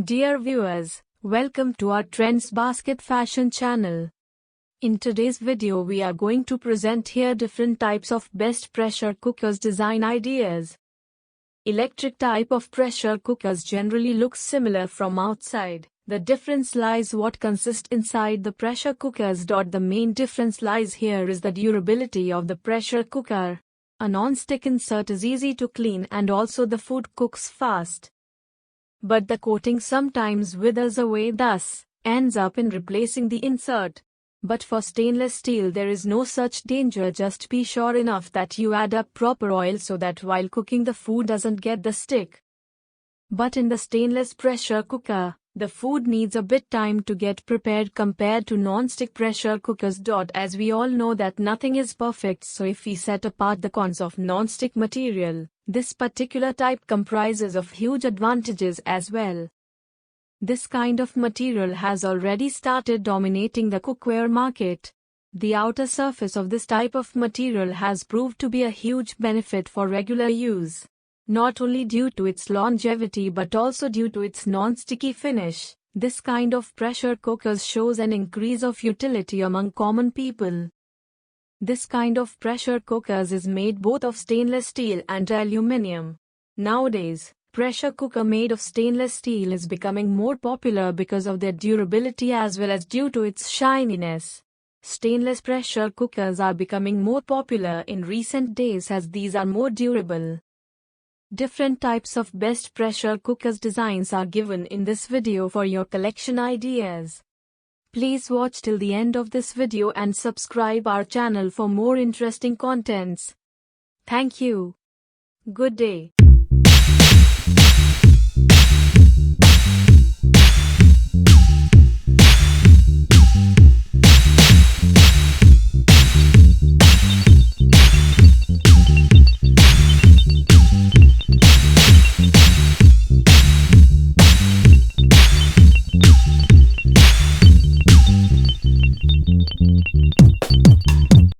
Dear viewers, welcome to our TrendzBasket fashion channel. In today's video we are going to present here different types of best pressure cookers design ideas. Electric type of pressure cookers generally looks similar from outside. The difference lies what consists inside the pressure cookers. The main difference lies here is the durability of the pressure cooker. A non-stick insert is easy to clean and also the food cooks fast. But the coating sometimes withers away, thus ends up in replacing the insert. But for stainless steel there is no such danger. Just be sure enough that you add up proper oil so that while cooking the food doesn't get the stick. But in the stainless pressure cooker, the food needs a bit time to get prepared compared to non-stick pressure cookers. As we all know that nothing is perfect, so if we set apart the cons of non-stick material, this particular type comprises of huge advantages as well. This kind of material has already started dominating the cookware market. The outer surface of this type of material has proved to be a huge benefit for regular use. Not only due to its longevity but also due to its non-sticky finish, this kind of pressure cookers shows an increase of utility among common people. This kind of pressure cookers is made both of stainless steel and aluminium. Nowadays, pressure cooker made of stainless steel is becoming more popular because of their durability as well as due to its shininess. Stainless pressure cookers are becoming more popular in recent days as these are more durable. Different types of best pressure cookers designs are given in this video for your collection ideas. Please watch till the end of this video and subscribe our channel for more interesting contents. Thank you. Good day.